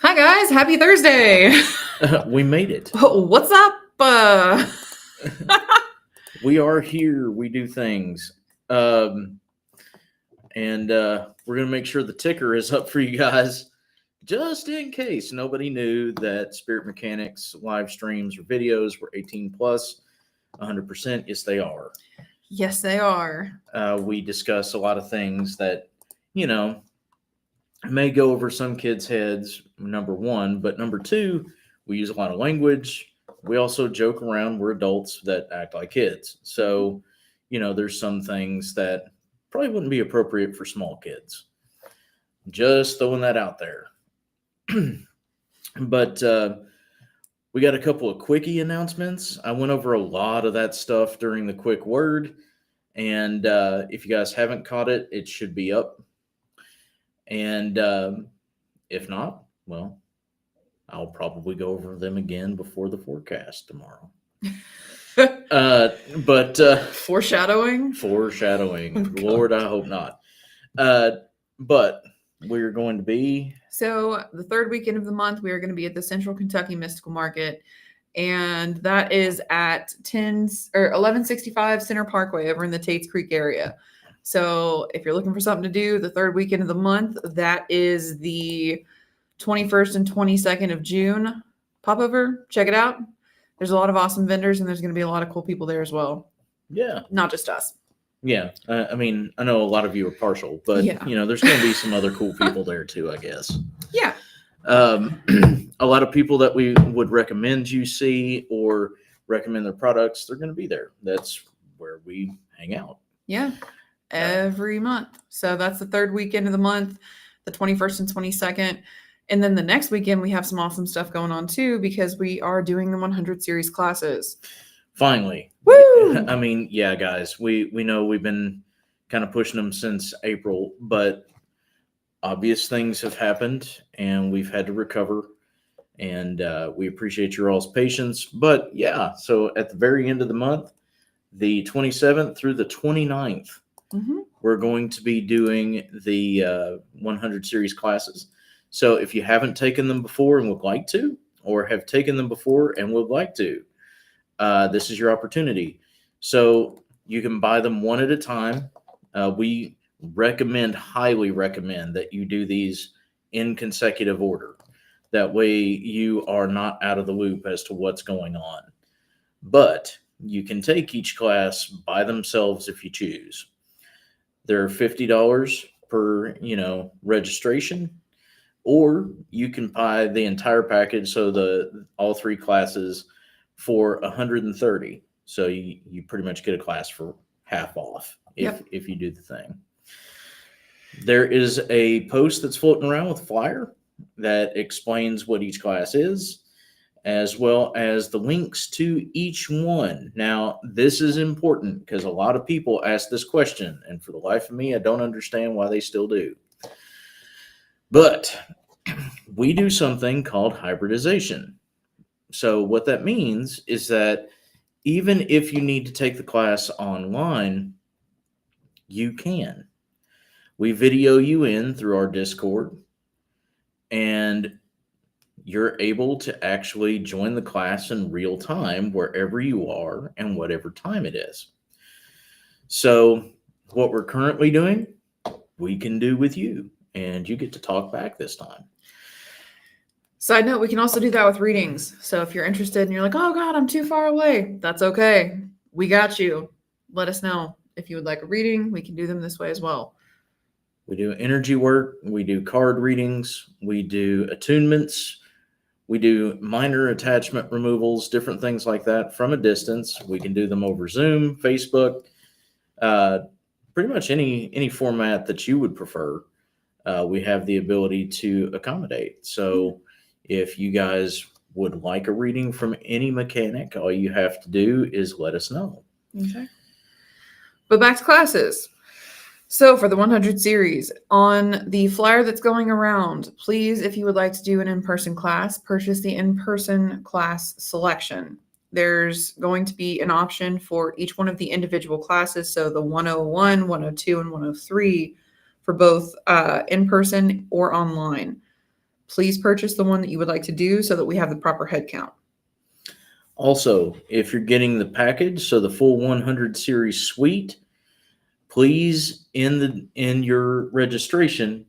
Hi guys, happy Thursday. We made it. What's up? We are here. We do things. Um, and we're going to make sure the ticker is up for you guys just in case nobody knew that Spirit Mechanics live streams or videos were 18 plus 100%. Yes, they are. Yes, they are. We discuss a lot of things that, you know, may go over some kids' heads, number one, but number two, we use a lot of language. We also joke around. We're adults that act like kids. So, there's some things that probably wouldn't be appropriate for small kids. Just throwing that out there. But we got a couple of quickie announcements. I went over a lot of that stuff during the quick word. And if you guys haven't caught it, it should be up. And if not, well, I'll probably go over them again before the forecast tomorrow. But Foreshadowing. Foreshadowing. Oh, Lord, I hope not. But we're going to be. So the third weekend of the month, we are going to be at the Central Kentucky Mystical Market, and that is at 1165 Center Parkway over in the Tates Creek area. So if you're looking for something to do the third weekend of the month, that is the 21st and 22nd of June. Pop over, check it out. There's a lot of awesome vendors, and there's going to be a lot of cool people there as well. Yeah. Not just us. Yeah. I mean, I know a lot of you are partial, but, Yeah. There's going to be some other cool people there too, I guess. Yeah. A lot of people that we would recommend you see or recommend their products, they're going to be there. That's where we hang out. Yeah. Every month. So that's the third weekend of the month, the 21st and 22nd. And then the next weekend, we have some awesome stuff going on too, because we are doing the 100 series classes. Finally. Woo! I mean, yeah, guys, we know we've been kind of pushing them since April, but obvious things have happened and we've had to recover. And we appreciate your all's patience. But yeah, so at the very end of the month, the 27th through the 29th, we're going to be doing the 100 series classes. So if you haven't taken them before and would like to, or have taken them before and would like to, this is your opportunity. So you can buy them one at a time. We highly recommend that you do these in consecutive order. That way you are not out of the loop as to what's going on. But you can take each class by themselves if you choose. They're $50 per, registration, or you can buy the entire package, so all three classes for $130. So you pretty much get a class for half off if you do the thing. There is a post that's floating around with a flyer that explains what each class is, as well as the links to each one. Now, this is important because a lot of people ask this question, and for the life of me, I don't understand why they still do. But we do something called hybridization. So what that means is that even if you need to take the class online, you can. We video you in through our Discord, and you're able to actually join the class in real time wherever you are and whatever time it is. So what we're currently doing, we can do with you, and you get to talk back this time. Side note, we can also do that with readings. So if you're interested and you're like, oh God, I'm too far away, that's okay. We got you. Let us know. If you would like a reading, we can do them this way as well. We do energy work. We do card readings. We do attunements. We do minor attachment removals, different things like that from a distance. We can do them over Zoom, Facebook, pretty much any format that you would prefer. We have the ability to accommodate. So if you guys would like a reading from any mechanic, all you have to do is let us know. Okay. But back to classes. So for the 100 series, on the flyer that's going around, please, if you would like to do an in-person class, purchase the in-person class selection. There's going to be an option for each one of the individual classes. So the 101, 102, and 103 for both in-person or online. please purchase the one that you would like to do so that we have the proper head count. Also, if you're getting the package, so the full 100 series suite, please in your registration,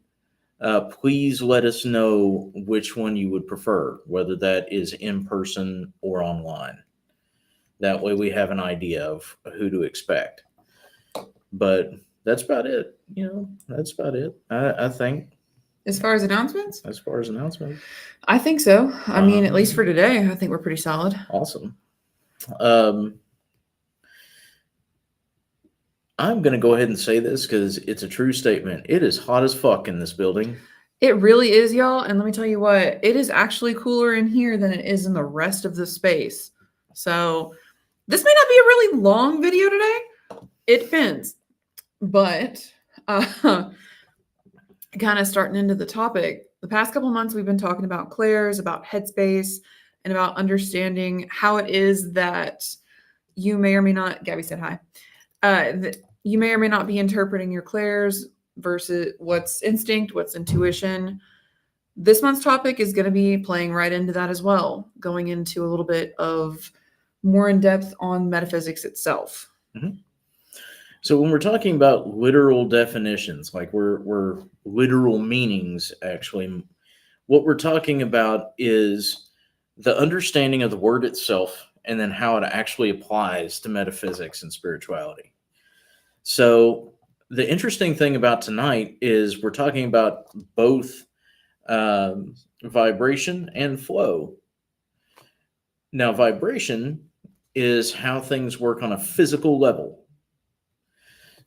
please let us know which one you would prefer, whether that is in person or online. That way we have an idea of who to expect. But that's about it. That's about it. I think As far as announcements, as far as announcements. I think so. I mean, at least for today, I think we're pretty solid. Awesome. I'm going to go ahead and say this because it's a true statement. It is hot as fuck in this building. It really is, y'all. And let me tell you what, it is actually cooler in here than it is in the rest of the space. So this may not be a really long video today. It depends. But kind of starting into the topic, the past couple months we've been talking about clairs, about headspace, and about understanding how it is that you may or may not, Gabby said hi, you may or may not be interpreting your clairs versus what's instinct, what's intuition. This month's topic is going to be playing right into that as well, going into a little bit of more in depth on metaphysics itself. Mm-hmm. So when we're talking about literal definitions, like we're literal meanings, actually, what we're talking about is the understanding of the word itself and then how it actually applies to metaphysics and spirituality. So the interesting thing about tonight is we're talking about both vibration and flow. Now, vibration is how things work on a physical level.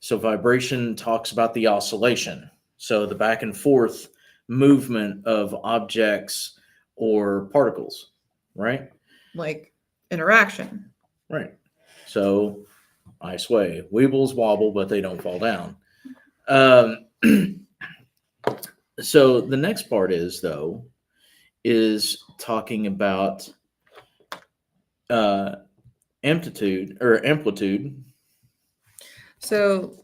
So vibration talks about the oscillation. So the back and forth movement of objects or particles, right? Like interaction. Right. So I sway. Weebles wobble, but they don't fall down. So the next part is talking about amplitude. So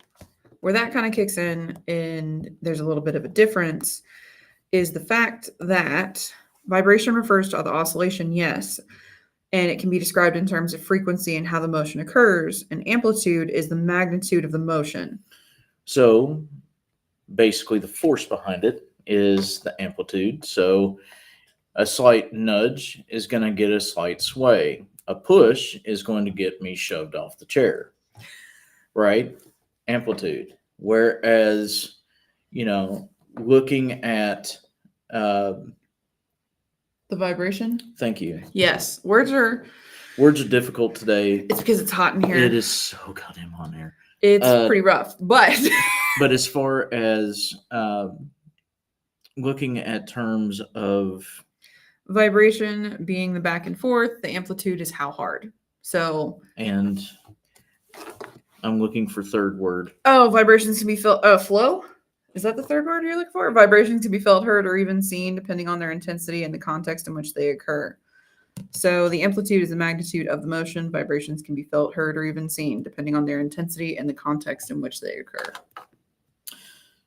where that kind of kicks in, and there's a little bit of a difference, is the fact that vibration refers to the oscillation, yes, and it can be described in terms of frequency and how the motion occurs, and amplitude is the magnitude of the motion. So basically the force behind it is the amplitude. So a slight nudge is going to get a slight sway. A push is going to get me shoved off the chair. Right? Amplitude. Whereas, looking at the vibration. Thank you. Yes. Words are difficult today. It's because it's hot in here. It is so goddamn hot in here. It's pretty rough, but but as far as looking at terms of vibration being the back and forth, the amplitude is how hard. So and I'm looking for third word. Oh, vibrations can be felt. Flow? Is that the third word you're looking for? Vibrations can be felt, heard, or even seen depending on their intensity and the context in which they occur. So the amplitude is the magnitude of the motion. Vibrations can be felt, heard, or even seen depending on their intensity and the context in which they occur.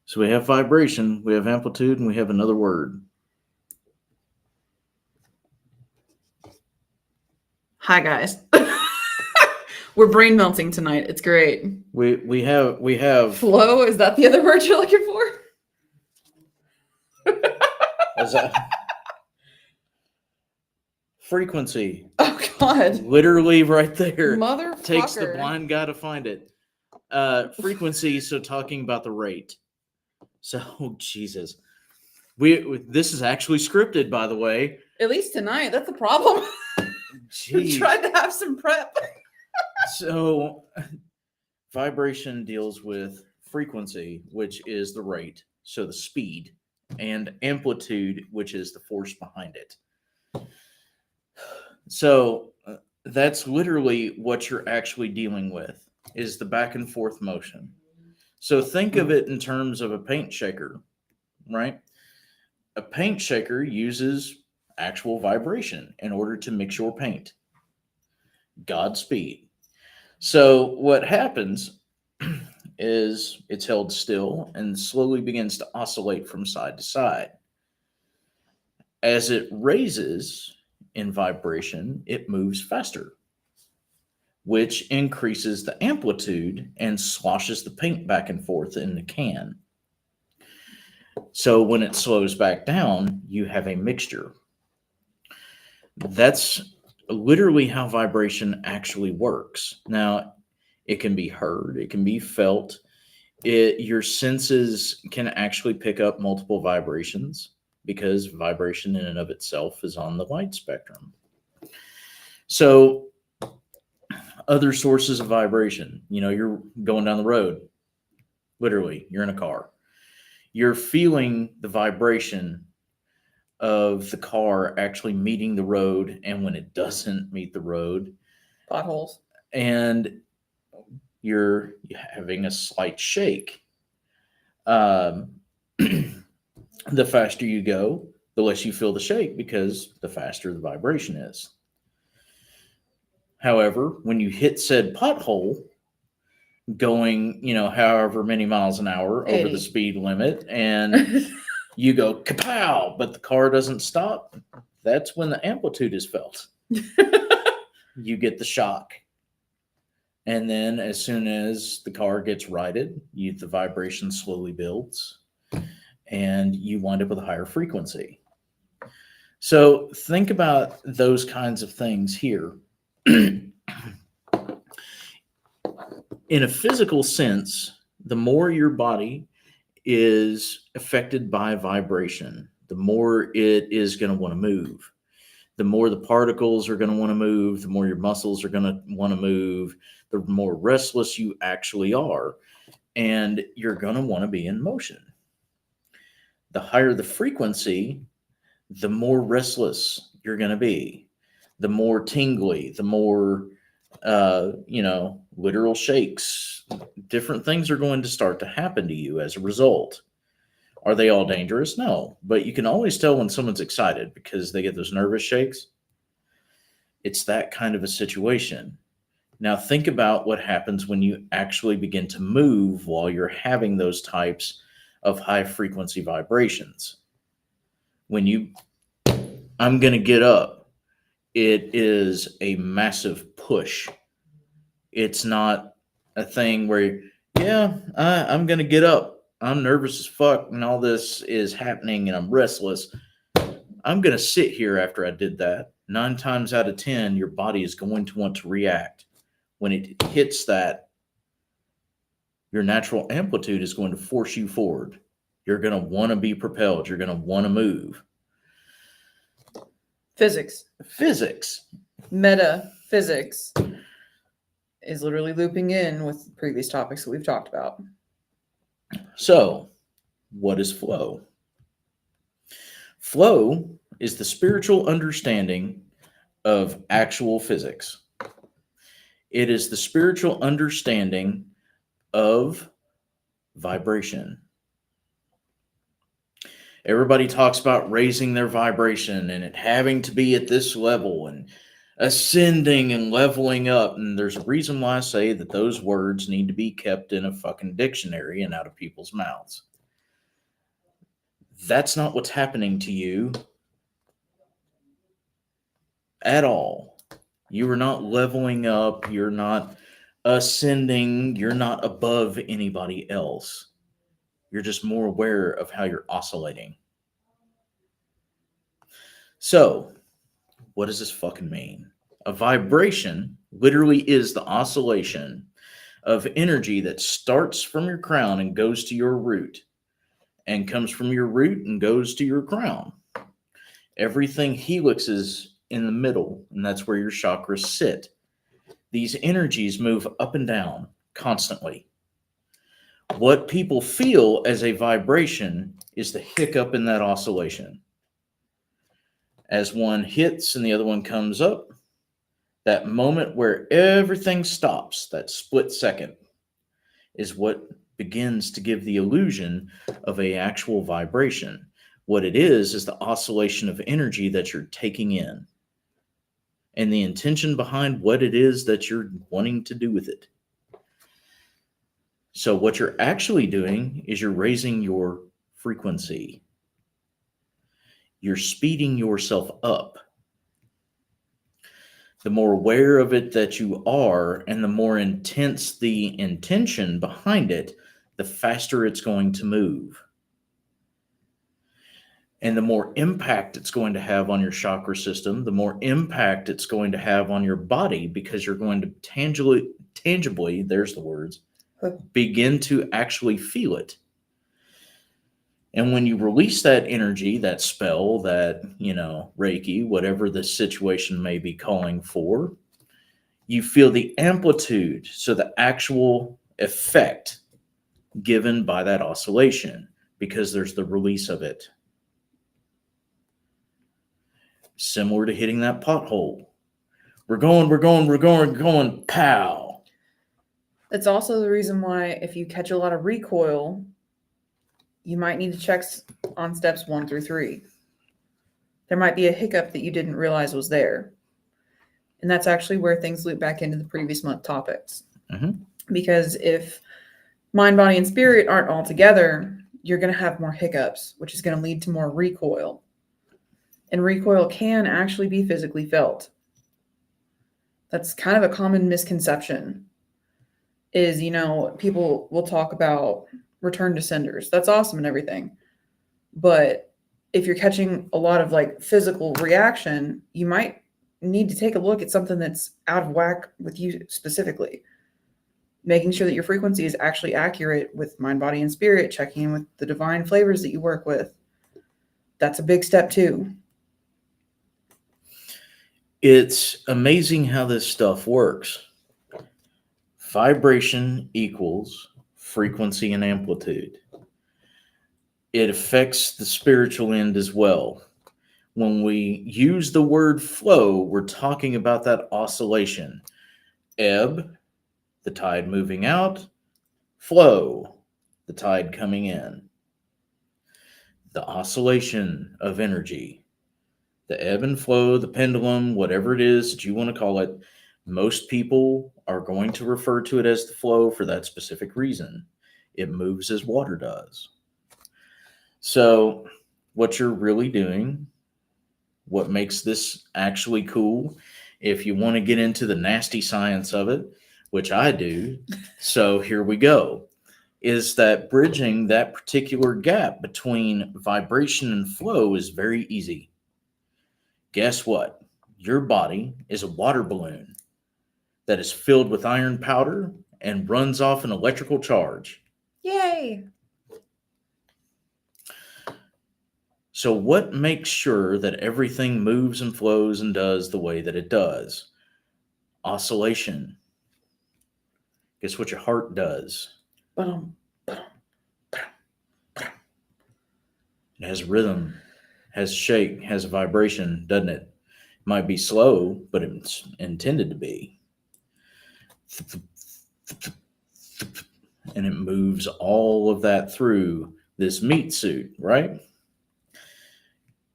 So we have vibration, we have amplitude, and we have another word. Hi, guys. We're brain melting tonight. It's great. We have flow. Is that the other word you're looking for? Is that frequency? Oh God! Literally right there. Motherfucker. Takes the blind guy to find it. Frequency. So talking about the rate. So Jesus, this is actually scripted, by the way. At least tonight. That's the problem. We tried to have some prep. So, vibration deals with frequency, which is the rate, so the speed, and amplitude, which is the force behind it. So, that's literally what you're actually dealing with, is the back and forth motion. So, think of it in terms of a paint shaker, right? A paint shaker uses actual vibration in order to mix your paint. Godspeed. So what happens is it's held still and slowly begins to oscillate from side to side. As it raises in vibration, it moves faster, which increases the amplitude and sloshes the paint back and forth in the can. So when it slows back down, you have a mixture. That's literally how vibration actually works. Now, it can be heard, it can be felt. Your senses can actually pick up multiple vibrations because vibration in and of itself is on the light spectrum. So, other sources of vibration, you're going down the road, literally, you're in a car. You're feeling the vibration of the car actually meeting the road, and when it doesn't meet the road, Potholes. and you're having a slight shake. The faster you go, the less you feel the shake because the faster the vibration is. However, when you hit said pothole, going, however many miles an hour 80. over the speed limit, and you go kapow, but the car doesn't stop, that's when the amplitude is felt. You get the shock. And then as soon as the car gets righted, the vibration slowly builds and you wind up with a higher frequency. So think about those kinds of things here. In a physical sense, the more your body is affected by vibration, the more it is going to want to move. The more the particles are going to want to move, the more your muscles are going to want to move, the more restless you actually are, and you're going to want to be in motion. The higher the frequency, the more restless you're going to be, the more tingly, the more, literal shakes. Different things are going to start to happen to you as a result. Are they all dangerous? No, but you can always tell when someone's excited because they get those nervous shakes. It's that kind of a situation. Now think about what happens when you actually begin to move while you're having those types of high frequency vibrations. I'm going to get up, it is a massive push. It's not a thing where, I'm going to get up. I'm nervous as fuck and all this is happening and I'm restless. I'm going to sit here after I did that. 9 times out of 10, your body is going to want to react. When it hits that, your natural amplitude is going to force you forward. You're going to want to be propelled. You're going to want to move. Physics. Metaphysics is literally looping in with previous topics that we've talked about. So, what is flow? Flow is the spiritual understanding of actual physics. It is the spiritual understanding of vibration. Everybody talks about raising their vibration and it having to be at this level and ascending and leveling up. And there's a reason why I say that those words need to be kept in a fucking dictionary and out of people's mouths. That's not what's happening to you at all. You are not leveling up. You're not ascending. You're not above anybody else. You're just more aware of how you're oscillating. So, what does this fucking mean? A vibration literally is the oscillation of energy that starts from your crown and goes to your root, and comes from your root and goes to your crown. Everything helixes in the middle, and that's where your chakras sit. These energies move up and down constantly. What people feel as a vibration is the hiccup in that oscillation. As one hits and the other one comes up, that moment where everything stops, that split second, is what begins to give the illusion of an actual vibration. What it is the oscillation of energy that you're taking in and the intention behind what it is that you're wanting to do with it. So what you're actually doing is you're raising your frequency. you're speeding yourself up. The more aware of it that you are, and the more intense the intention behind it, the faster it's going to move. And the more impact it's going to have on your chakra system, the more impact it's going to have on your body, because you're going to tangibly, there's the words, begin to actually feel it. And when you release that energy, that spell, that, Reiki, whatever the situation may be calling for, you feel the amplitude. So the actual effect given by that oscillation, because there's the release of it. Similar to hitting that pothole. We're going, pow. That's also the reason why if you catch a lot of recoil, you might need to check on steps 1 through 3. There might be a hiccup that you didn't realize was there. And that's actually where things loop back into the previous month topics. Mm-hmm. Because if mind, body, and spirit aren't all together, you're going to have more hiccups, which is going to lead to more recoil. And recoil can actually be physically felt. That's kind of a common misconception is, people will talk about return to senders. That's awesome and everything. But if you're catching a lot of physical reaction, you might need to take a look at something that's out of whack with you specifically. Making sure that your frequency is actually accurate with mind, body, and spirit, checking in with the divine flavors that you work with. That's a big step too. It's amazing how this stuff works. Vibration equals frequency and amplitude. It affects the spiritual end as well. When we use the word flow, we're talking about that oscillation. Ebb, the tide moving out. Flow, the tide coming in. The oscillation of energy. The ebb and flow, the pendulum, whatever it is that you want to call it, most people are going to refer to it as the flow for that specific reason. It moves as water does. So what you're really doing, what makes this actually cool, if you want to get into the nasty science of it, which I do, so here we go, is that bridging that particular gap between vibration and flow is very easy. Guess what? Your body is a water balloon that is filled with iron powder and runs off an electrical charge. Yay! So what makes sure that everything moves and flows and does the way that it does? Oscillation. Guess what your heart does? Boom. It has rhythm, has shake, has a vibration, doesn't it? It might be slow, but it's intended to be. And it moves all of that through this meat suit, right?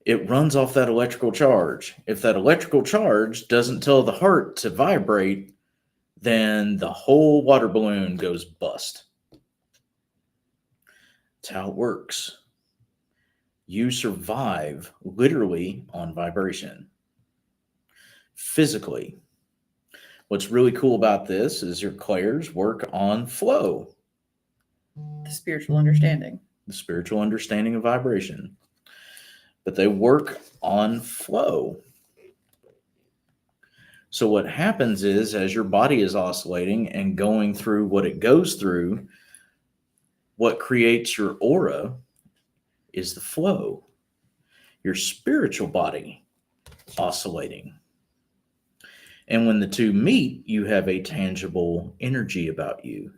It runs off that electrical charge. If that electrical charge doesn't tell the heart to vibrate, then the whole water balloon goes bust. That's how it works. You survive literally on vibration. Physically. What's really cool about this is your clairs work on flow. The spiritual understanding. The spiritual understanding of vibration. But they work on flow. So what happens is, as your body is oscillating and going through what it goes through, what creates your aura is the flow. Your spiritual body oscillating. And when the two meet, you have a tangible energy about you.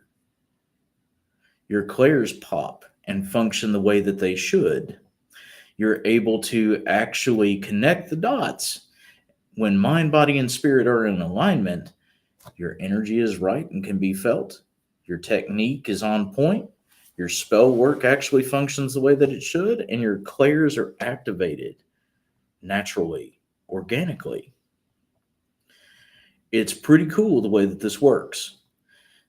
Your clairs pop and function the way that they should. You're able to actually connect the dots. When mind, body, and spirit are in alignment, your energy is right and can be felt. Your technique is on point. Your spell work actually functions the way that it should, and your clairs are activated naturally, organically. It's pretty cool the way that this works.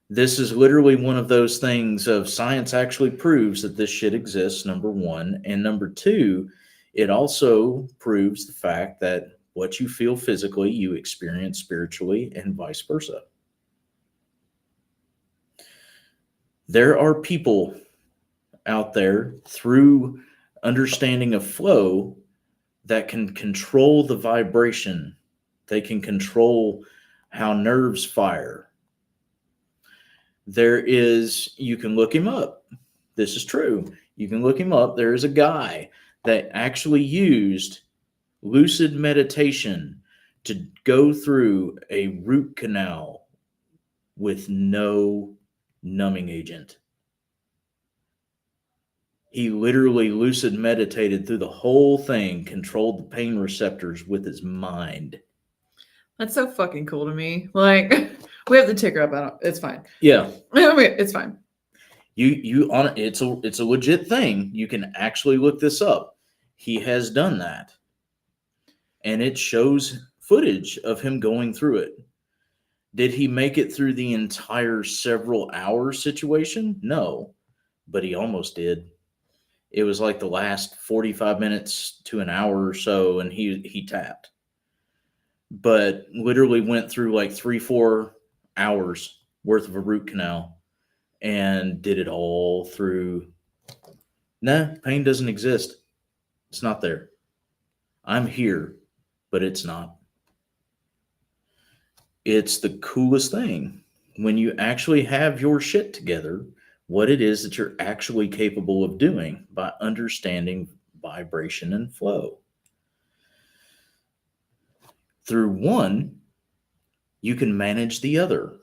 This is literally one of those things of science actually proves that this shit exists, number one. And number two, It also proves the fact that what you feel physically, you experience spiritually, and vice versa. There are people out there through understanding of flow that can control the vibration. They can control how nerves fire. You can look him up. This is true. You can look him up. There is a guy that actually used lucid meditation to go through a root canal with no numbing agent. He literally lucid meditated through the whole thing, controlled the pain receptors with his mind. That's so fucking cool to me. Like, we have the ticker up. It's fine. Yeah. It's fine. It's a legit thing. You can actually look this up. He has done that. And it shows footage of him going through it. Did he make it through the entire several hours situation? No, but he almost did. It was like the last 45 minutes to an hour or so, and he tapped. But literally went through like 3-4 hours worth of a root canal and did it all through. Nah, pain doesn't exist. It's not there. I'm here, but it's not. It's the coolest thing when you actually have your shit together, what it is that you're actually capable of doing by understanding vibration and flow. Through one, you can manage the other.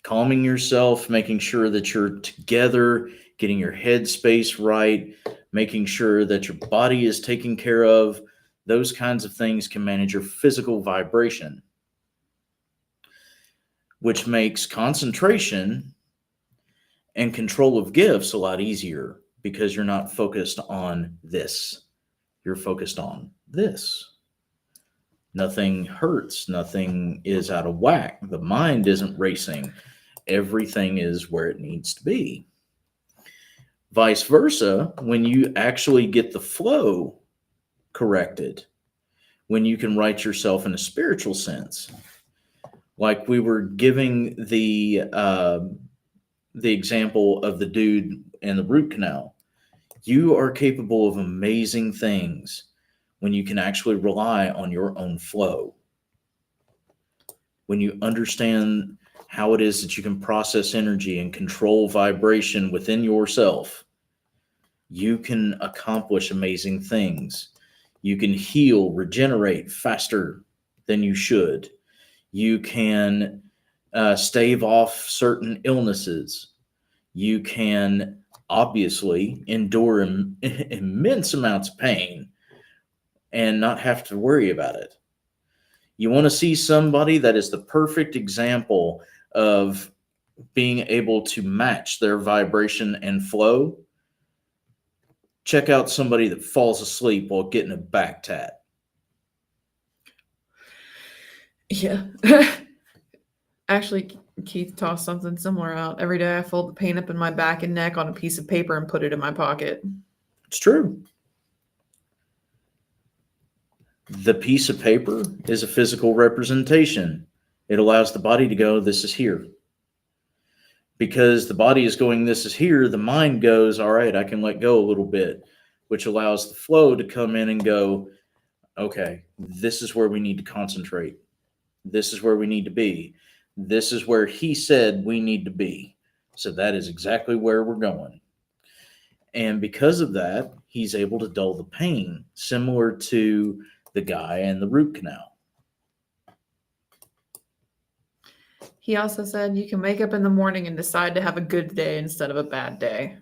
Calming yourself, making sure that you're together, getting your head space right, making sure that your body is taken care of. Those kinds of things can manage your physical vibration, which makes concentration and control of gifts a lot easier because you're not focused on this. You're focused on this. Nothing hurts. Nothing is out of whack. The mind isn't racing. Everything is where it needs to be. Vice versa, when you actually get the flow corrected, when you can write yourself in a spiritual sense, like we were giving the example of the dude in the root canal, you are capable of amazing things when you can actually rely on your own flow. When you understand how it is that you can process energy and control vibration within yourself, you can accomplish amazing things. You can heal, regenerate faster than you should. You can stave off certain illnesses. You can obviously endure immense amounts of pain and not have to worry about it. You want to see somebody that is the perfect example of being able to match their vibration and flow? Check out somebody that falls asleep while getting a back tat. Yeah. Actually, Keith tossed something similar out. Every day I fold the pain up in my back and neck on a piece of paper and put it in my pocket. It's true. The piece of paper is a physical representation. It allows the body to go, this is here. Because the body is going, this is here, the mind goes, all right, I can let go a little bit, which allows the flow to come in and go, okay, this is where we need to concentrate. This is where we need to be. This is where he said we need to be. So that is exactly where we're going. And because of that, he's able to dull the pain, similar to the guy in the root canal. He also said you can wake up in the morning and decide to have a good day instead of a bad day.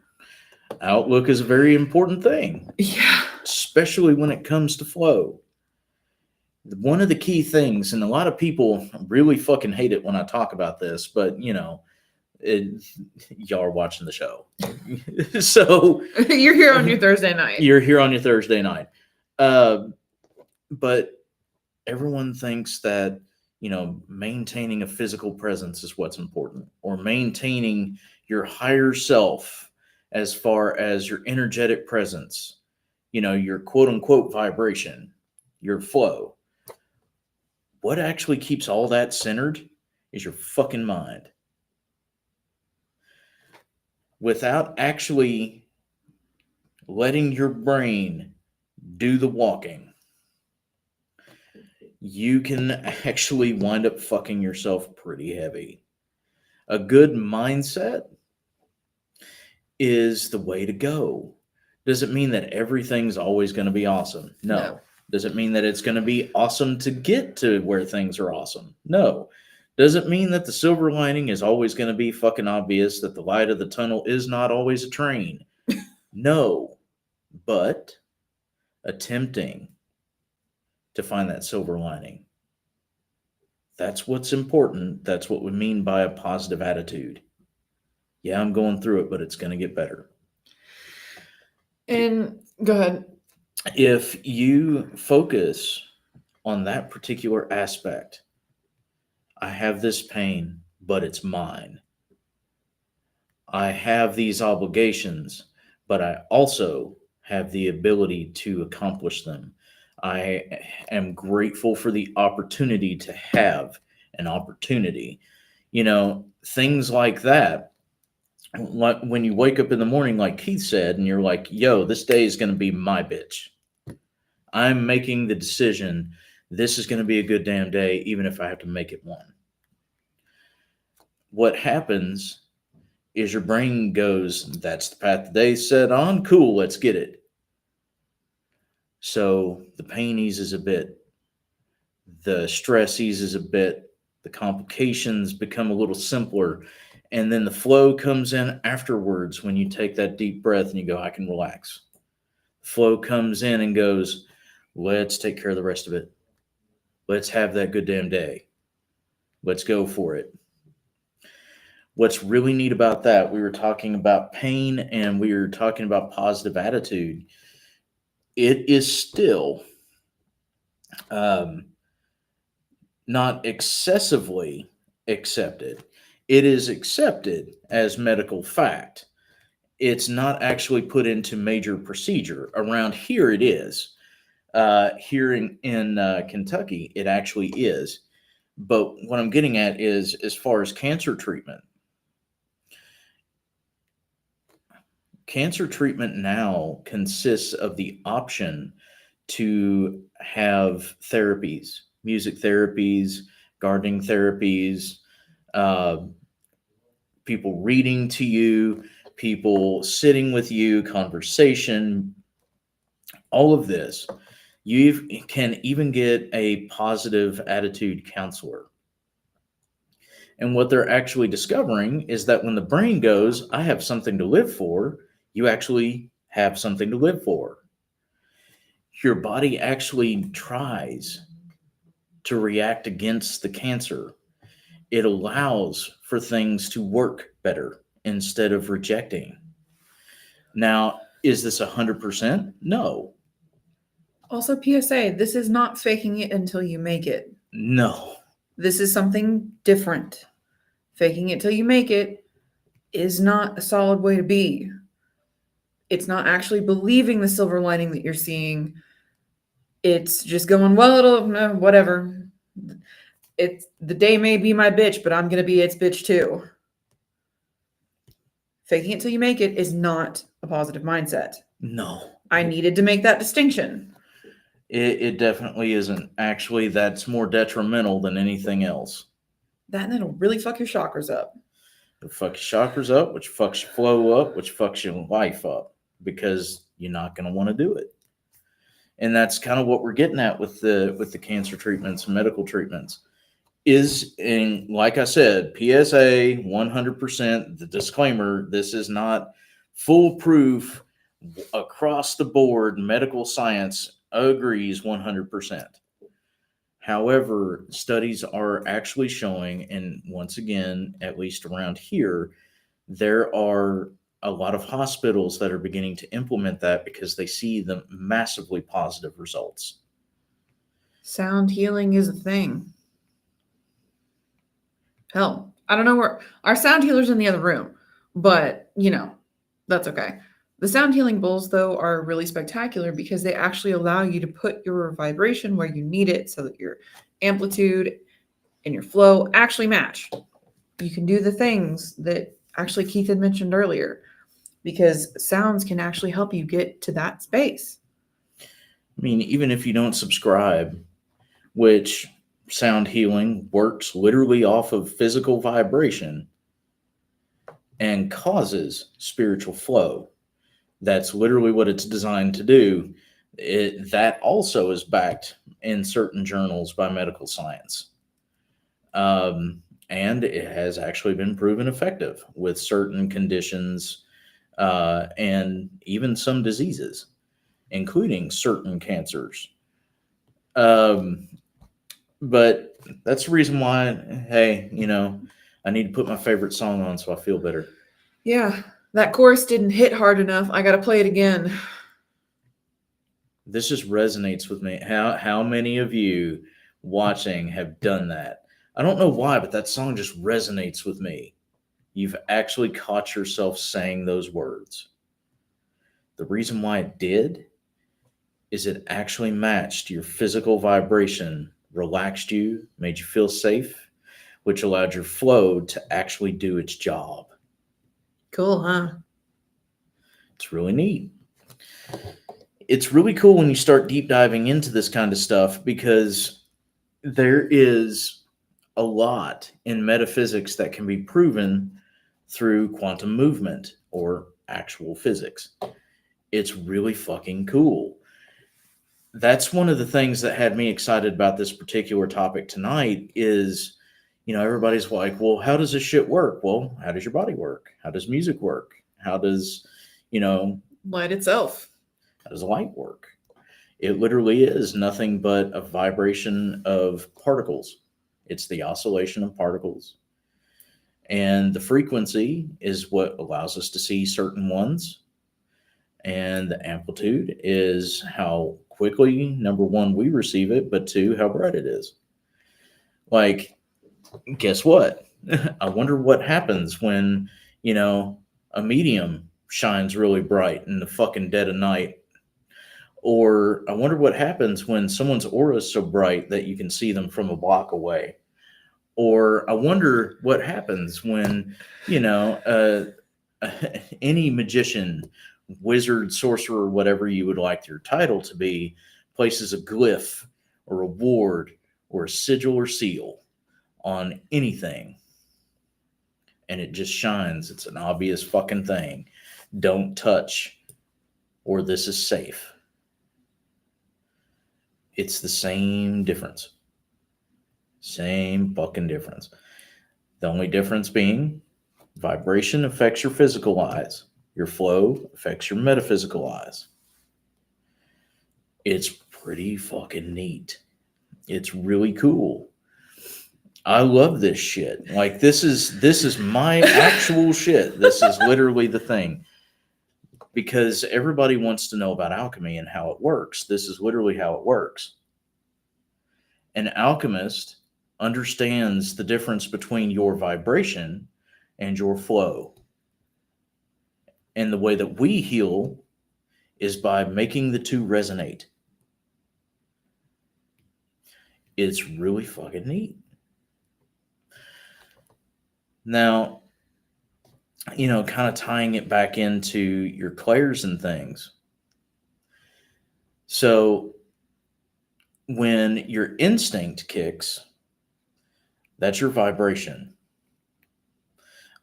Outlook is a very important thing. Yeah. Especially when it comes to flow. One of the key things, and a lot of people really fucking hate it when I talk about this, but you know, y'all are watching the show. So you're here on your Thursday night. You're here on your Thursday night. But everyone thinks that, you know, maintaining a physical presence is what's important, or maintaining your higher self as far as your energetic presence your quote unquote vibration, your flow. What actually keeps all that centered is your fucking mind. Without actually letting your brain do the walking, you can actually wind up fucking yourself pretty heavy. A good mindset is the way to go. Does it mean that everything's always going to be awesome? No. Does it mean that it's going to be awesome to get to where things are awesome? No. Does it mean that the silver lining is always going to be fucking obvious, that the light of the tunnel is not always a train? No. But attempting to find that silver lining. That's what's important. That's what we mean by a positive attitude. Yeah, I'm going through it, but it's going to get better. And go ahead. If you focus on that particular aspect, I have this pain, but it's mine. I have these obligations, but I also have the ability to accomplish them. I am grateful for the opportunity to have an opportunity. Things like that. Like when you wake up in the morning, like Keith said, and you're like, yo, this day is going to be my bitch. I'm making the decision. This is going to be a good damn day, even if I have to make it one. What happens is your brain goes, that's the path the day set on. Cool, let's get it. So the pain eases a bit. The stress eases a bit. The complications become a little simpler. And then the flow comes in afterwards when you take that deep breath and you go, I can relax. The flow comes in and goes, let's take care of the rest of it. Let's have that good damn day. Let's go for it. What's really neat about that, we were talking about pain and we were talking about positive attitude. It is still not excessively accepted. It is accepted as medical fact. It's not actually put into major procedure. Around here it is. Here in Kentucky, it actually is. But what I'm getting at is, as far as cancer treatment now consists of the option to have therapies, music therapies, gardening therapies, people reading to you, people sitting with you, conversation, all of this. You can even get a positive attitude counselor. And what they're actually discovering is that when the brain goes, I have something to live for, you actually have something to live for. Your body actually tries to react against the cancer. It allows for things to work better instead of rejecting. Now, is this 100%? No. Also, PSA, this is not faking it until you make it. No. This is something different. Faking it till you make it is not a solid way to be. It's not actually believing the silver lining that you're seeing. It's just going, well, it'll, whatever. The day may be my bitch, but I'm going to be its bitch too. Faking it till you make it is not a positive mindset. No. I needed to make that distinction. It definitely isn't. Actually, that's more detrimental than anything else. That and it'll really fuck your chakras up. It'll fuck your chakras up, which fucks your flow up, which fucks your life up, because you're not going to want to do it. And that's kind of what we're getting at with the cancer treatments and medical treatments. And like I said, PSA 100%, the disclaimer, this is not foolproof across the board. Medical science agrees 100%. However, studies are actually showing, and once again, at least around here, there are a lot of hospitals that are beginning to implement that because they see the massively positive results. Sound healing is a thing. Hell, I don't know where our sound healer's in the other room, but that's okay. The sound healing bowls, though, are really spectacular because they actually allow you to put your vibration where you need it so that your amplitude and your flow actually match. You can do the things that actually Keith had mentioned earlier because sounds can actually help you get to that space. I mean, even if you don't subscribe, which sound healing works literally off of physical vibration and causes spiritual flow. That's literally what it's designed to do. That also is backed in certain journals by medical science. And it has actually been proven effective with certain conditions and even some diseases, including certain cancers. Um, but that's the reason why, hey, I need to put my favorite song on so I feel better. Yeah, that chorus didn't hit hard enough. I got to play it again. This just resonates with me. How many of you watching have done that? I don't know why, but that song just resonates with me. You've actually caught yourself saying those words. The reason why it did is it actually matched your physical vibration, relaxed you, made you feel safe, which allowed your flow to actually do its job. Cool, huh? It's really neat. It's really cool when you start deep diving into this kind of stuff because there is a lot in metaphysics that can be proven through quantum movement or actual physics. It's really fucking cool. That's one of the things that had me excited about this particular topic tonight is, everybody's like, well, how does this shit work? Well, how does your body work? How does music work? How does, Light itself. how does light work? It literally is nothing but a vibration of particles. It's the oscillation of particles. And the frequency is what allows us to see certain ones. And the amplitude is how quickly, number one, we receive it, but two, how bright it is. Like, guess what? I wonder what happens when, a medium shines really bright in the fucking dead of night. Or I wonder what happens when someone's aura is so bright that you can see them from a block away. Or I wonder what happens when, any magician, wizard, sorcerer, whatever you would like your title to be, places a glyph or a ward or a sigil or seal on anything. And it just shines. It's an obvious fucking thing. Don't touch, or this is safe. It's the same difference. Same fucking difference. The only difference being vibration affects your physical eyes. Your flow affects your metaphysical eyes. It's pretty fucking neat. It's really cool. I love this shit. Like this is my actual shit. This is literally the thing. Because everybody wants to know about alchemy and how it works. This is literally how it works. An alchemist understands the difference between your vibration and your flow. And the way that we heal is by making the two resonate. It's really fucking neat. Now, kind of tying it back into your clairs and things. So when your instinct kicks, that's your vibration.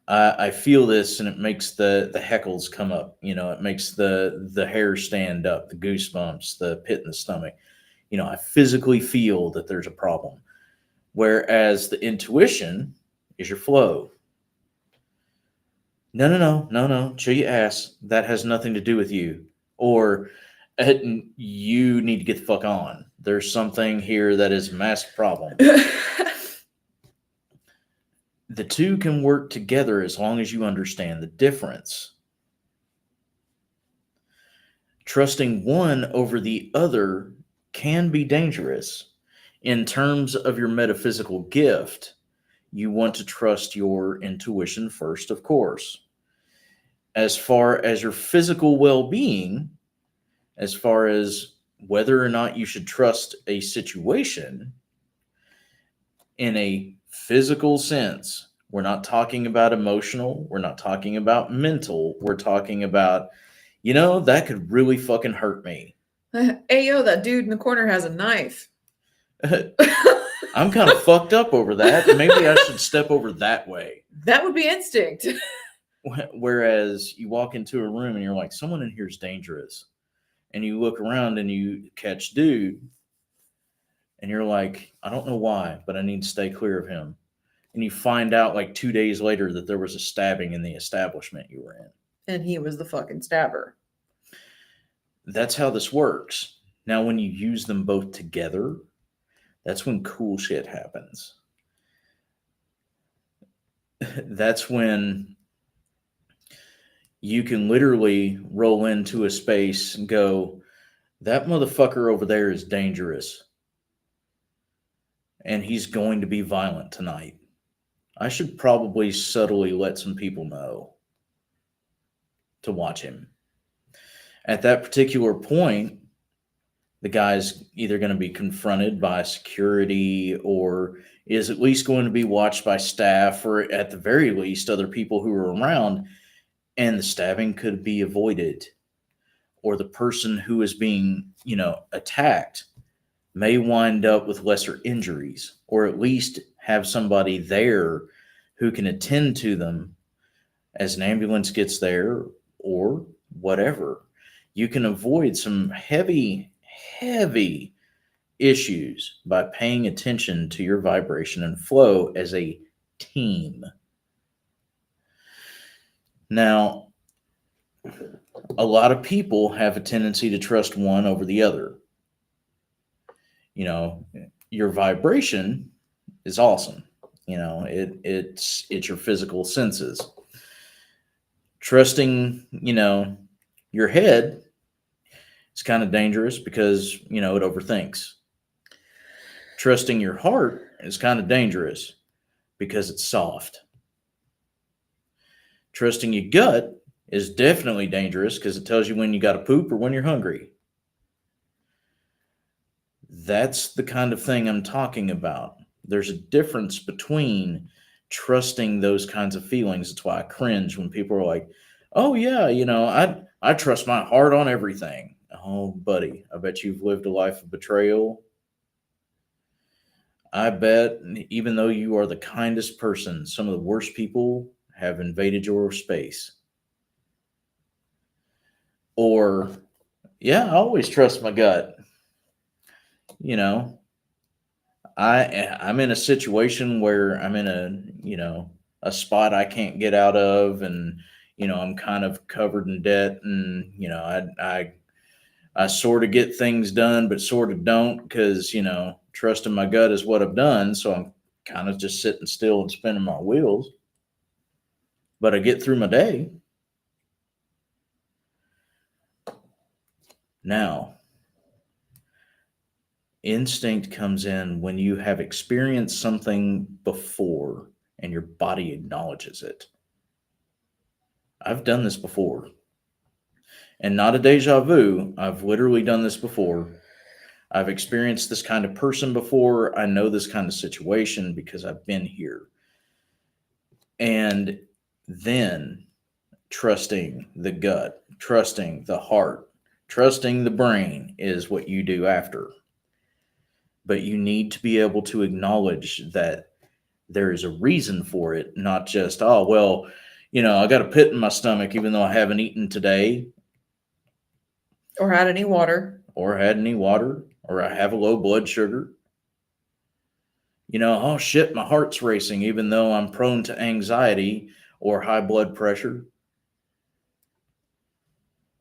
I feel this and it makes the heckles come up. It makes the hair stand up, the goosebumps, the pit in the stomach. I physically feel that there's a problem. Whereas the intuition is your flow. No, chill your ass. That has nothing to do with you. Or you need to get the fuck on. There's something here that is a massive problem. The two can work together as long as you understand the difference. Trusting one over the other can be dangerous. In terms of your metaphysical gift, you want to trust your intuition first, of course. as far as your physical well-being, as far as whether or not you should trust a situation in a physical sense. We're not talking about emotional. We're not talking about mental. We're talking about, that could really fucking hurt me. Hey, yo, that dude in the corner has a knife. I'm kind of fucked up over that. Maybe I should step over that way. That would be instinct. Whereas you walk into a room and you're like, someone in here is dangerous. And you look around and you catch dude. And you're like, I don't know why, but I need to stay clear of him. And you find out like 2 days later that there was a stabbing in the establishment you were in. And he was the fucking stabber. That's how this works. Now, when you use them both together, that's when cool shit happens. That's when you can literally roll into a space and go, that motherfucker over there is dangerous. And he's going to be violent tonight. I should probably subtly let some people know to watch him. At that particular point, the guy's either going to be confronted by security or is at least going to be watched by staff or at the very least other people who are around, and the stabbing could be avoided. Or the person who is being, attacked may wind up with lesser injuries, or at least have somebody there who can attend to them as an ambulance gets there or whatever. You can avoid some heavy issues by paying attention to your vibration and flow as a team. Now, a lot of people have a tendency to trust one over the other. Your vibration is awesome. It's your physical senses. Trusting, your head is kind of dangerous because, it overthinks. Trusting your heart is kind of dangerous because it's soft. Trusting your gut is definitely dangerous because it tells you when you got to poop or when you're hungry. That's the kind of thing I'm talking about. There's a difference between trusting those kinds of feelings. That's why I cringe when people are like, oh yeah, I trust my heart on everything. Oh, buddy, I bet you've lived a life of betrayal. I bet even though you are the kindest person, some of the worst people have invaded your space. Or, yeah, I always trust my gut. I'm in a situation where I'm in a spot I can't get out of, and I'm kind of covered in debt, and I sort of get things done but sort of don't because trusting my gut is what I've done, so I'm kind of just sitting still and spinning my wheels, but I get through my day. Now, instinct comes in when you have experienced something before and your body acknowledges it. I've done this before. And not a deja vu. I've literally done this before. I've experienced this kind of person before. I know this kind of situation because I've been here. And then trusting the gut, trusting the heart, trusting the brain is what you do after. But you need to be able to acknowledge that there is a reason for it, not just, oh, well, I got a pit in my stomach even though I haven't eaten today. Or had any water. Or I have a low blood sugar. Oh shit, my heart's racing even though I'm prone to anxiety or high blood pressure.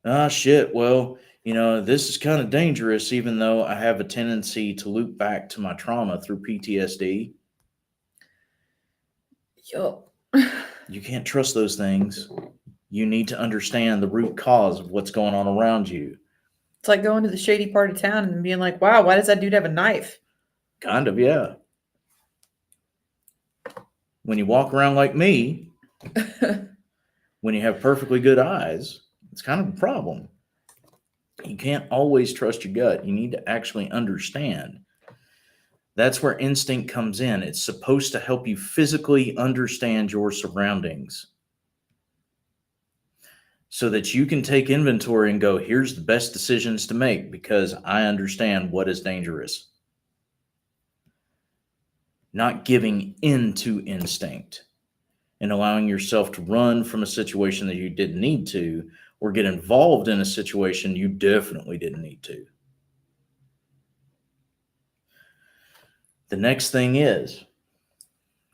Ah shit, well, this is kind of dangerous even though I have a tendency to loop back to my trauma through PTSD. Yo. You can't trust those things. You need to understand the root cause of what's going on around you. It's like going to the shady part of town and being like, wow, why does that dude have a knife? Kind of, yeah. When you walk around like me, When you have perfectly good eyes, it's kind of a problem. You can't always trust your gut. You need to actually understand. That's where instinct comes in. It's supposed to help you physically understand your surroundings so that you can take inventory and go, here's the best decisions to make because I understand what is dangerous. Not giving in to instinct and allowing yourself to run from a situation that you didn't need to, or get involved in a situation you definitely didn't need to. The next thing is,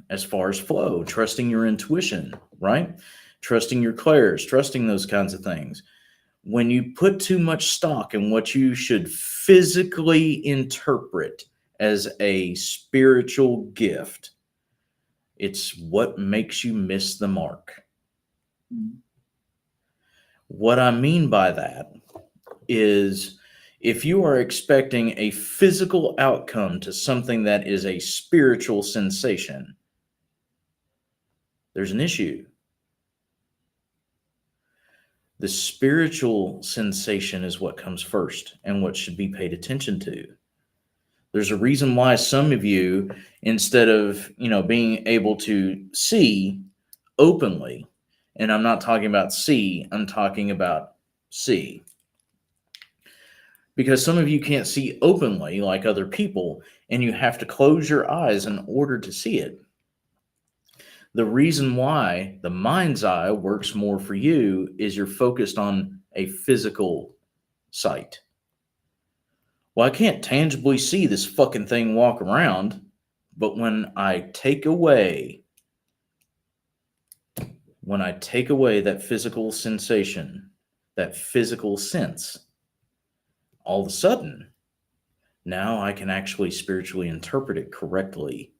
as far as flow, trusting your intuition, right? Trusting your clairs, trusting those kinds of things. When you put too much stock in what you should physically interpret as a spiritual gift, it's what makes you miss the mark. What I mean by that is if you are expecting a physical outcome to something that is a spiritual sensation, there's an issue. The spiritual sensation is what comes first and what should be paid attention to. There's a reason why some of you, instead of, being able to see openly, and I'm not talking about see, I'm talking about see. Because some of you can't see openly like other people, and you have to close your eyes in order to see it. The reason why the mind's eye works more for you is you're focused on a physical sight. Well, I can't tangibly see this fucking thing walk around, but when I take away that physical sensation, that physical sense, all of a sudden, now I can actually spiritually interpret it correctly.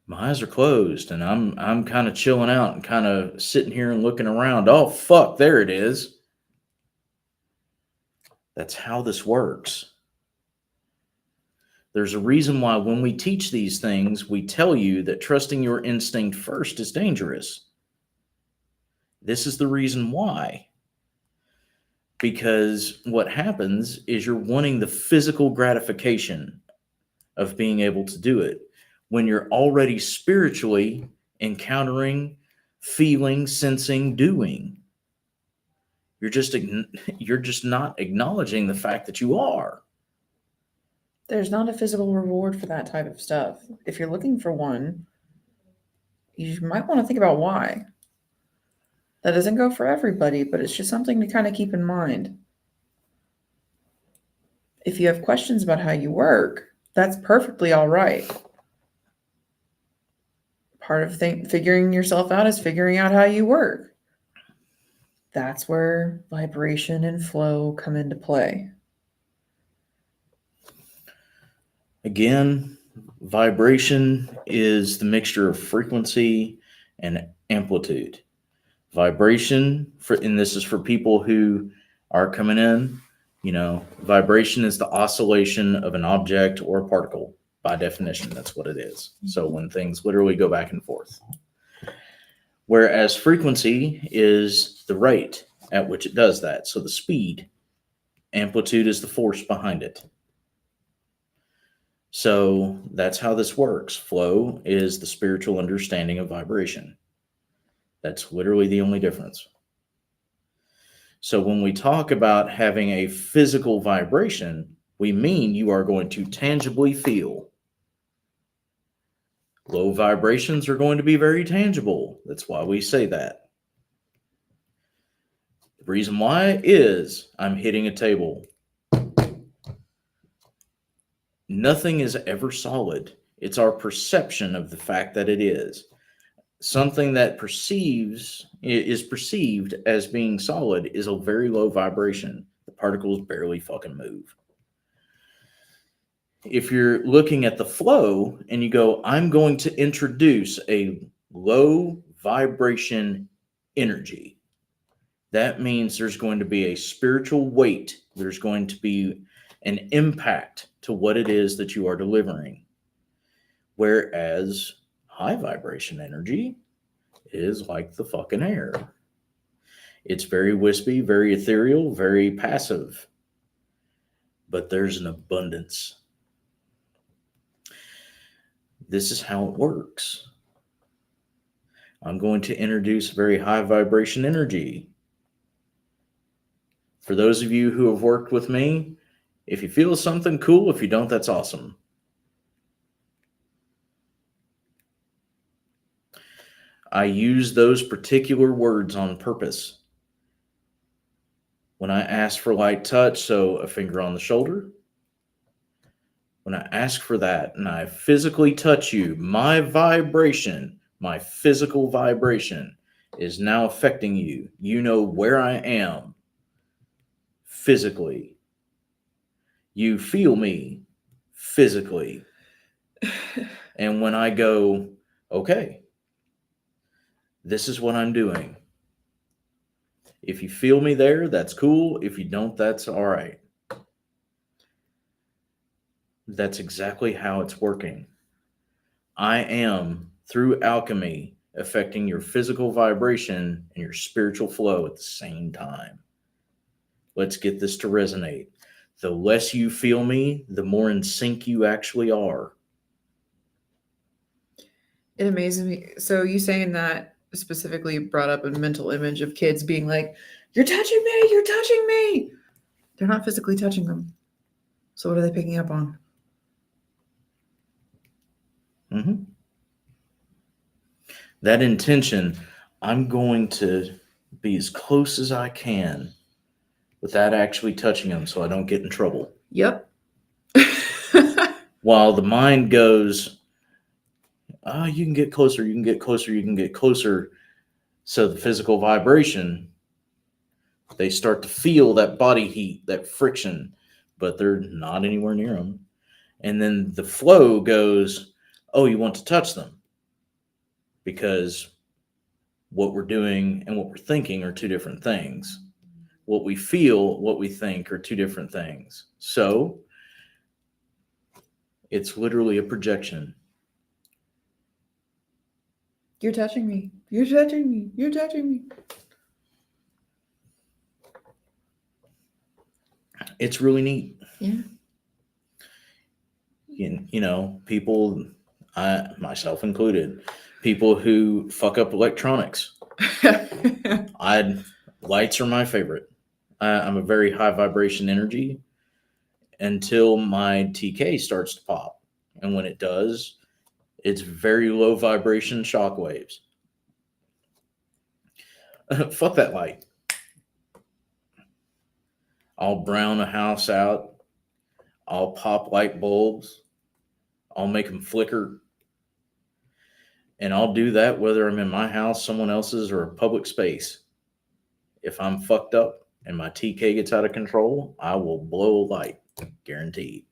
My eyes are closed and I'm kind of chilling out and kind of sitting here and looking around. Oh, fuck, there it is. That's how this works. There's a reason why when we teach these things, we tell you that trusting your instinct first is dangerous. This is the reason why. Because what happens is you're wanting the physical gratification of being able to do it when you're already spiritually encountering, feeling, sensing, doing. You're just not acknowledging the fact that you are. There's not a physical reward for that type of stuff. If you're looking for one, you might want to think about why. That doesn't go for everybody, but it's just something to kind of keep in mind. If you have questions about how you work, that's perfectly all right. Part of figuring yourself out is figuring out how you work. That's where vibration and flow come into play. Again, vibration is the mixture of frequency and amplitude. Vibration, and this is for people who are coming in, vibration is the oscillation of an object or a particle. By definition, that's what it is. So when things literally go back and forth. Whereas frequency is the rate at which it does that. So the speed. Amplitude is the force behind it. So that's how this works. Flow is the spiritual understanding of vibration. That's literally the only difference. So when we talk about having a physical vibration, we mean you are going to tangibly feel. Low vibrations are going to be very tangible. That's why we say that. The reason why is I'm hitting a table. Nothing is ever solid. It's our perception of the fact that it is. Something that is perceived as being solid is a very low vibration. The particles barely fucking move. If you're looking at the flow and you go, I'm going to introduce a low vibration energy, that means there's going to be a spiritual weight. There's going to be an impact to what it is that you are delivering. Whereas high vibration energy is like the fucking air. It's very wispy, very ethereal, very passive. But there's an abundance. This is how it works. I'm going to introduce very high vibration energy. For those of you who have worked with me, if you feel something, cool. If you don't, that's awesome. I use those particular words on purpose. When I ask for light touch, so a finger on the shoulder, when I ask for that and I physically touch you, my vibration, my physical vibration is now affecting you. You know where I am physically. You feel me physically. And when I go, okay, this is what I'm doing. If you feel me there, that's cool. If you don't, that's all right. That's exactly how it's working. I am, through alchemy, affecting your physical vibration and your spiritual flow at the same time. Let's get this to resonate. The less you feel me, the more in sync you actually are. It amazes me. So you saying that specifically brought up a mental image of kids being like, "You're touching me, you're touching me." They're not physically touching them. So what are they picking up on? Mm-hmm. That intention, I'm going to be as close as I can without actually touching them so I don't get in trouble. Yep. While the mind goes, oh, you can get closer, you can get closer, you can get closer. So the physical vibration, they start to feel that body heat, that friction, but they're not anywhere near them. And then the flow goes, oh, you want to touch them. Because what we're doing and what we're thinking are two different things. What we feel, what we think are two different things. So it's literally a projection. You're touching me. You're touching me. You're touching me. It's really neat. Yeah. You know, people, I myself included, people who fuck up electronics. Lights are my favorite. I'm a very high vibration energy until my TK starts to pop. And when it does, it's very low vibration shock waves. Fuck that light. I'll brown a house out. I'll pop light bulbs. I'll make them flicker. And I'll do that whether I'm in my house, someone else's, or a public space. If I'm fucked up and my TK gets out of control, I will blow a light. Guaranteed.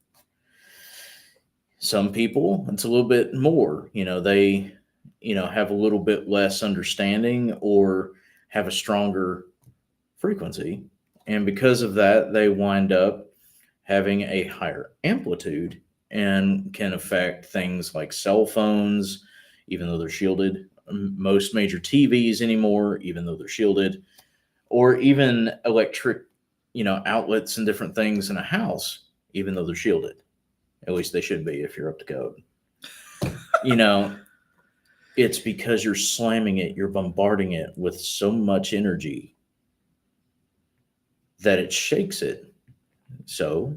Some people, it's a little bit more. They have a little bit less understanding or have a stronger frequency. And because of that, they wind up having a higher amplitude and can affect things like cell phones, even though they're shielded. Most major TVs anymore, even though they're shielded. Or even electric, outlets and different things in a house, even though they're shielded. At least they should be if you're up to code. It's because you're slamming it, you're bombarding it with so much energy that it shakes it. So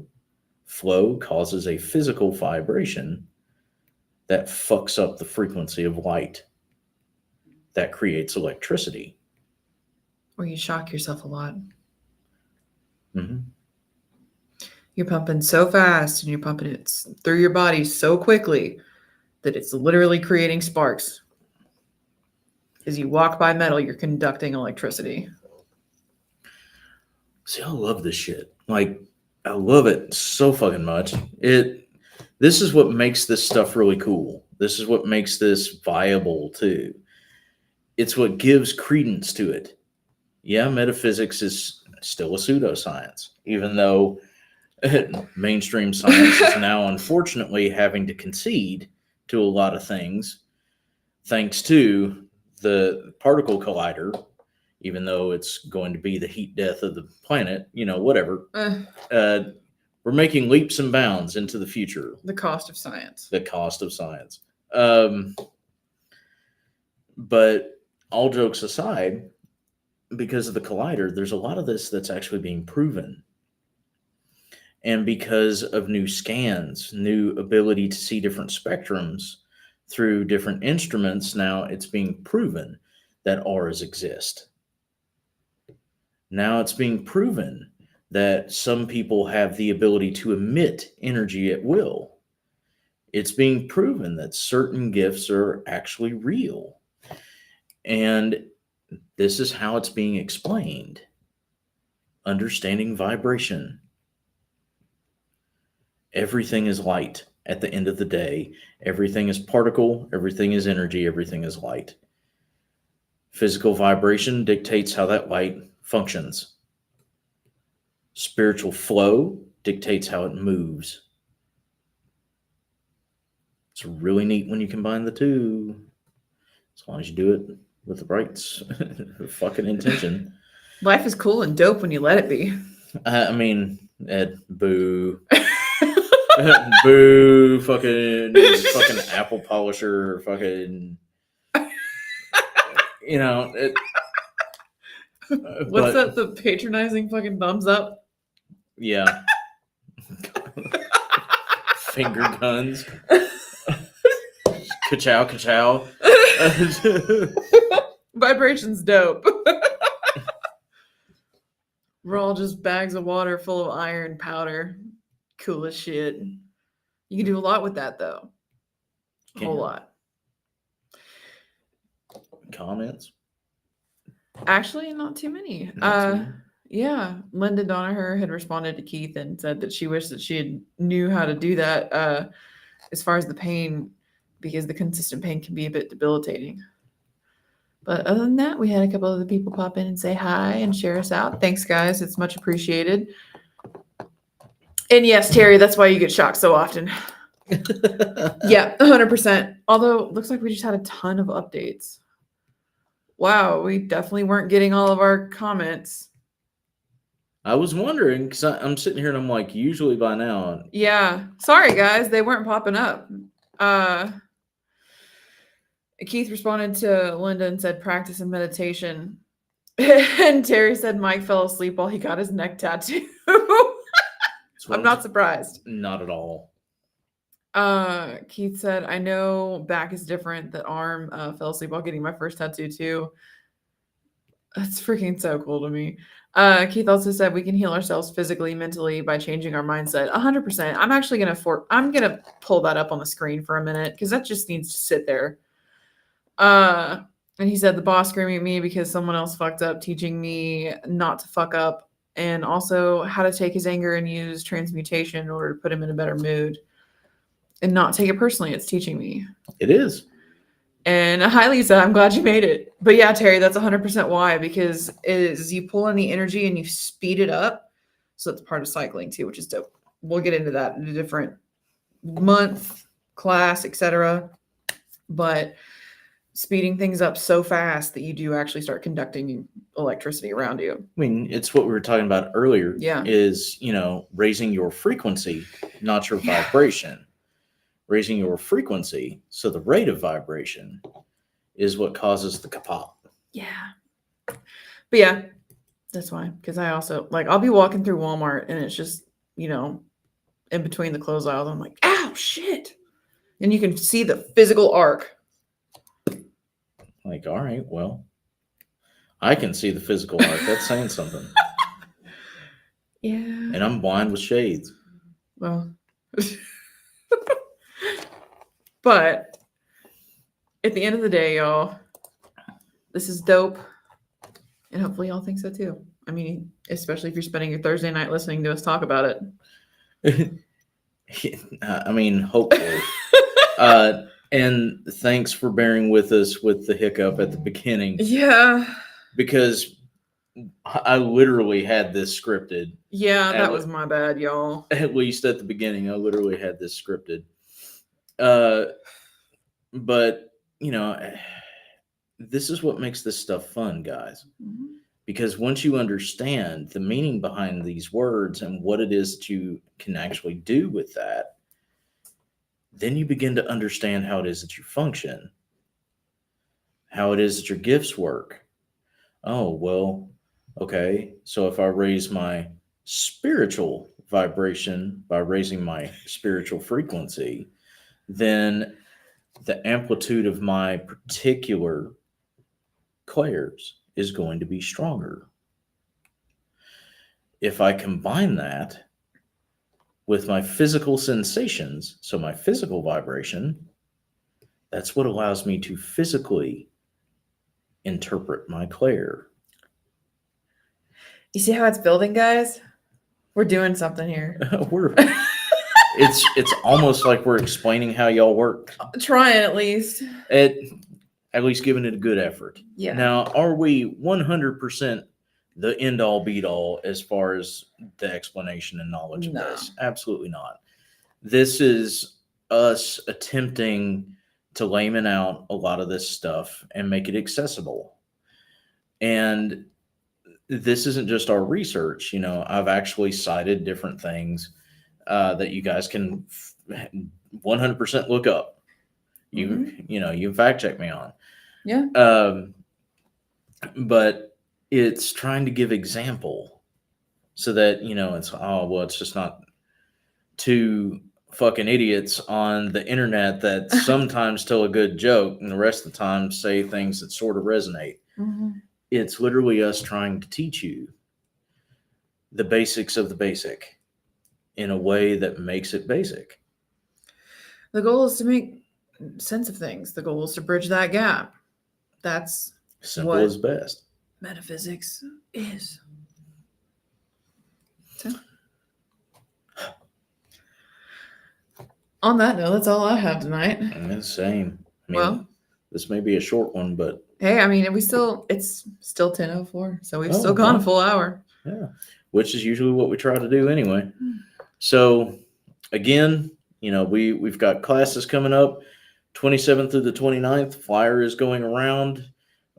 flow causes a physical vibration that fucks up the frequency of light. That creates electricity. Or you shock yourself a lot. Mm-hmm. You're pumping so fast and you're pumping it through your body so quickly that it's literally creating sparks. As you walk by metal, you're conducting electricity. See, I love this shit. Like, I love it so fucking much. This is what makes this stuff really cool. This is what makes this viable too. It's what gives credence to it. Yeah, metaphysics is still a pseudoscience, even though mainstream science is now unfortunately having to concede to a lot of things, thanks to the particle collider, even though it's going to be the heat death of the planet, whatever. We're making leaps and bounds into the future. The cost of science. The cost of science. But all jokes aside, because of the collider, there's a lot of this that's actually being proven. And because of new scans, new ability to see different spectrums through different instruments, now it's being proven that auras exist. Now it's being proven that some people have the ability to emit energy at will. It's being proven that certain gifts are actually real. And this is how it's being explained. Understanding vibration. Everything is light at the end of the day. Everything is particle, everything is energy, everything is light. Physical vibration dictates how that light functions. Spiritual flow dictates how it moves. It's really neat when you combine the two. As long as you do it with the right fucking intention. Life is cool and dope when you let it be. Ed, boo. Boo, fucking apple polisher, fucking, What's that? The patronizing fucking thumbs up? Yeah. Finger guns. Ka-chow, ka-chow. Vibration's dope. We're all just bags of water full of iron powder. Cool as shit. You can do a lot with that, though. A whole lot. Comments? Actually, not too many. Yeah, Linda Donaher had responded to Keith and said that she wished that she had knew how to do that as far as the pain, because the consistent pain can be a bit debilitating. But other than that, we had a couple other people pop in and say hi and share us out. Thanks, guys. It's much appreciated. And yes, Terry, that's why you get shocked so often. Yeah, 100%. Although, it looks like we just had a ton of updates. Wow, we definitely weren't getting all of our comments. I was wondering, because I'm sitting here and I'm like, usually by now. Yeah. Sorry, guys. They weren't popping up. Keith responded to Linda and said, practice and meditation. And Terry said Mike fell asleep while he got his neck tattoo. I'm not surprised. Not at all. Keith said, I know back is different. That arm fell asleep while getting my first tattoo too. That's freaking so cool to me. Keith also said we can heal ourselves physically, mentally by changing our mindset. 100%. I'm actually gonna pull that up on the screen for a minute because that just needs to sit there. And he said the boss screaming at me because someone else fucked up, teaching me not to fuck up, and also how to take his anger and use transmutation in order to put him in a better mood and not take it personally. It's teaching me. It is. And hi, Lisa. I'm glad you made it. But yeah, Terry, that's 100% why, because is you pull in the energy and you speed it up. So that's part of cycling too, which is dope. We'll get into that in a different month, class, etc. But speeding things up so fast that you do actually start conducting electricity around you. I mean, it's what we were talking about earlier. Yeah. Is, raising your frequency, not your vibration. Raising your frequency, so the rate of vibration is what causes the kapop. Yeah. But yeah, that's why. Because I also, I'll be walking through Walmart and it's just, in between the clothes aisles, I'm like, ow, shit. And you can see the physical arc. Like, all right, well, I can see the physical arc. That's saying something. Yeah. And I'm blind with shades. Well, but at the end of the day, y'all, this is dope. And hopefully y'all think so too. I mean, especially if you're spending your Thursday night listening to us talk about it. Hopefully. And thanks for bearing with us with the hiccup at the beginning. Yeah. Because I literally had this scripted. Yeah, that was my bad, y'all. At least at the beginning, I literally had this scripted. But, this is what makes this stuff fun, guys. Mhm. Because once you understand the meaning behind these words and what it is that you can actually do with that, then you begin to understand how it is that you function, how it is that your gifts work. Oh, well, okay. So if I raise my spiritual vibration by raising my spiritual frequency, then the amplitude of my particular clairs is going to be stronger. If I combine that with my physical sensations, so my physical vibration, that's what allows me to physically interpret my clair. You see how it's building, guys? We're doing something here. We're it's almost like we're explaining how y'all work. Trying at least. At least giving it a good effort. Yeah. Now, are we 100% the end all beat all as far as the explanation and knowledge of No. this? Absolutely not. This is us attempting to layman out a lot of this stuff and make it accessible. And this isn't just our research. I've actually cited different things that you guys can 100% look up. You can fact check me on. Yeah. But it's trying to give example so that, it's just not two fucking idiots on the internet that sometimes tell a good joke and the rest of the time say things that sort of resonate. Mm-hmm. It's literally us trying to teach you the basics of the basic in a way that makes it basic. The goal is to make sense of things. The goal is to bridge that gap. That's Simple what as best. metaphysics is. So, on that note, that's all I have tonight. And the same. Well, this may be a short one, but hey, it's still 10:04, so we've Oh, still gone a wow. full hour. yeah, which is usually what we try to do anyway. So again, we've got classes coming up 27th through the 29th. Flyer is going around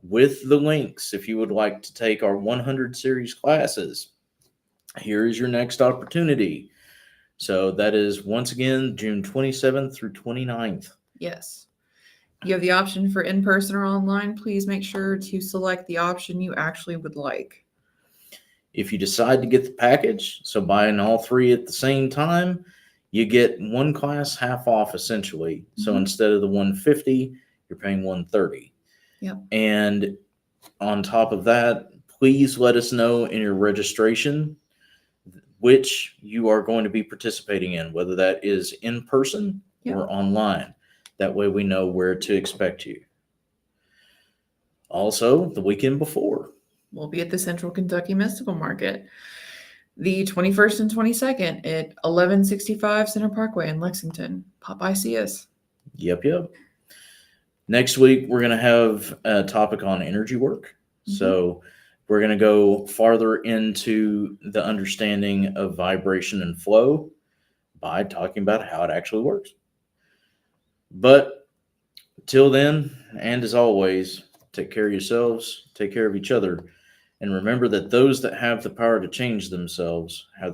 with the links. If you would like to take our 100 series classes, here is your next opportunity. So that is once again June 27th through 29th. Yes. You have the option for in-person or online. Please make sure to select the option you actually would like. If you decide to get the package, so buying all three at the same time, you get one class half off essentially. So Mhm. instead of the $150, you're paying $130. Yep. And on top of that, please let us know in your registration which you are going to be participating in, whether that is in person Yep. or online. That way we know where to expect you. Also, the weekend before, We'll be at the Central Kentucky Mystical Market the 21st and 22nd at 1165 Center Parkway in Lexington. Pop by, see us. Yep. Next week, we're going to have a topic on energy work. Mhm. So we're going to go farther into the understanding of vibration and flow by talking about how it actually works. But till then, and as always, take care of yourselves, take care of each other, and remember that those that have the power to change themselves have